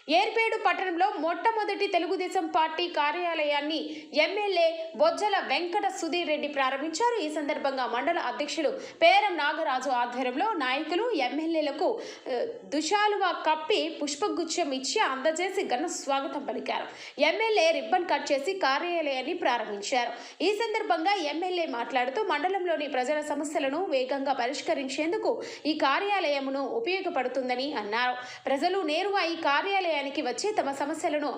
ఏర్పేడు పట్టణంలో మొట్టమొదటి తెలుగుదేశం పార్టీ కార్యాలయాన్ని ఎమ్మెల్యే బొజ్జల వెంకట సుధీర్ రెడ్డి ప్రారంభించారు. ఈ సందర్భంగా మండల అధ్యక్షులు పేరం నాగరాజు ఆధ్వర్యంలో నాయకులు ఎమ్మెల్యేలకు దుశాలువా కప్పి పుష్పగుచ్చం ఇచ్చి అందజేసి ఘన స్వాగతం పలికారు. ఎమ్మెల్యే రిబ్బన్ కట్ చేసి కార్యాలయాన్ని ప్రారంభించారు. ఈ సందర్భంగా ఎమ్మెల్యే మాట్లాడుతూ మండలంలోని ప్రజల సమస్యలను వేగంగా పరిష్కరించేందుకు ఈ కార్యాలయమును ఉపయోగపడుతుందని అన్నారు. ప్రజలు నేరుగా ఈ కార్యాలయానికి వచ్చి తమ సమస్యలను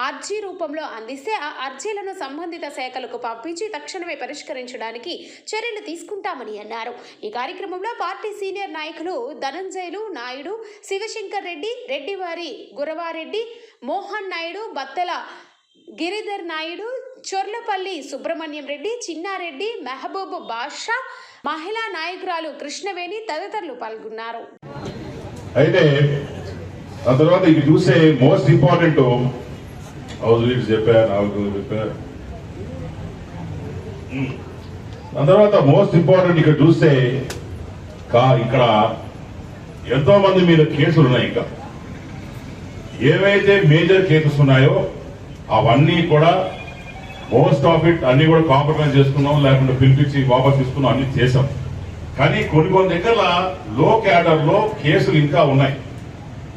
అర్జీ రూపంలో అందిస్తే ఆ అర్జీలను సంబంధిత శాఖలకు పంపించి తక్షణమే పరిష్కరించడానికి చర్యలు తీసుకుంటామని అన్నారు. ఈ కార్యక్రమంలో పార్టీ సీనియర్ నాయకులు ధనంజయులు నాయుడు, శివశంకర్ రెడ్డి, రెడ్డివారి గురవారెడ్డి, మోహన్ నాయుడు, బత్తల గిరిధర్ నాయుడు, చొర్లపల్లి సుబ్రహ్మణ్యం రెడ్డి, చిన్నారెడ్డి, మెహబూబ్ బాషా, మహిళా నాయకురాలు కృష్ణవేణి తదితరులు పాల్గొన్నారు. అయితే ఆ తర్వాత ఇది చూస్తే మోస్ట్ ఇంపార్టెంట్ హౌస్ లీడ్స్ చెప్పారు. ఆ తర్వాత మోస్ట్ ఇంపార్టెంట్ ఇక్కడ చూస్తే ఇక్కడ ఎంతో మంది మీద కేసులు ఉన్నాయి. ఇంకా ఏవైతే మేజర్ కేసెస్ ఉన్నాయో అవన్నీ కూడా మోస్ట్ ఆఫ్ ఇట్ అన్ని కూడా కాంప్రమైజ్ చేసుకున్నాం, లేకుంటే పిలిపించి వాపస్ తీసుకున్నాం, అన్ని చేసాం. కానీ కొన్ని దగ్గర లో క్యాడర్ లో కేసులు ఇంకా ఉన్నాయి.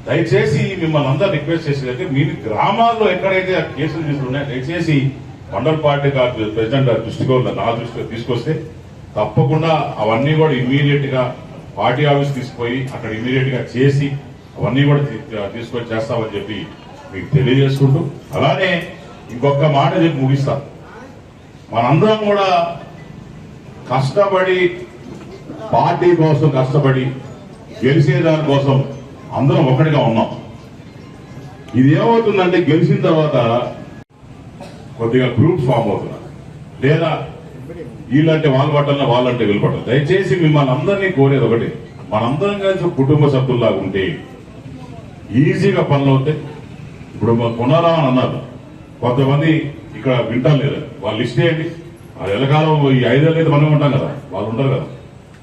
దయచేసి మిమ్మల్ని అందరూ రిక్వెస్ట్ చేసేదంటే మీ గ్రామాల్లో ఎక్కడైతే ఆ కేసులు తీసుకున్నాయో దయచేసి మండల్ పార్టీ ప్రెసిడెంట్ గారి దృష్టిలో నా దృష్టిలో తీసుకొస్తే తప్పకుండా అవన్నీ కూడా ఇమ్మీడియట్ గా పార్టీ ఆఫీస్ తీసుకుపోయి అక్కడ ఇమ్మీడియట్ గా చేసి అవన్నీ కూడా తీసుకొని చేస్తామని చెప్పి మీకు తెలియజేసుకుంటూ, అలానే ఇంకొక మాట చెప్పి ముగిస్తాం. మనందరం కూడా కష్టపడి పార్టీ కోసం కష్టపడి గెలిచేదాని కోసం అందరం ఒకటిగా ఉన్నాం. ఇది ఏమవుతుందంటే గెలిచిన తర్వాత కొద్దిగా గ్రూప్స్ ఫామ్ అవుతున్నారు, లేదా వీళ్ళంటే వాళ్ళు పట్టాలన్నా వాళ్ళంటే వీళ్ళు పట్టాలి. దయచేసి మిమ్మల్ని అందరినీ కోరేది ఒకటి, మనందరం కలిసి కుటుంబ సభ్యుల్లాగా ఉంటే ఈజీగా పనులు అవుతాయి. ఇప్పుడు పునరావని అన్నారు, కొంతమంది ఇక్కడ వింటాం లేదా వాళ్ళు లిస్ట్ చేయండి. అది ఎల్లకాలం ఈ 5 ఏళ్ళు అయితే మనం ఉంటాం కదా, వాళ్ళు ఉండరు కదా.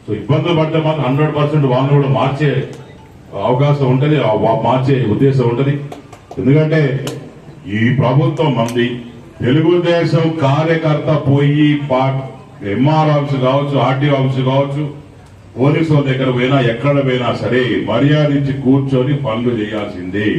సో ఇబ్బందులు పడితే మాత్రం 100% వాళ్ళని కూడా మార్చే అవకాశం ఉంటుంది, మార్చే ఉద్దేశం ఉంటుంది. ఎందుకంటే ఈ ప్రభుత్వం మంది తెలుగుదేశం కార్యకర్త పోయి ఎంఆర్ ఆఫీస్ కావచ్చు, ఆర్టీఓ ఆఫీస్ కావచ్చు, పోలీసుల దగ్గర పోయినా ఎక్కడ పోయినా సరే మర్యాదించి కూర్చొని పనులు చేయాల్సిందే.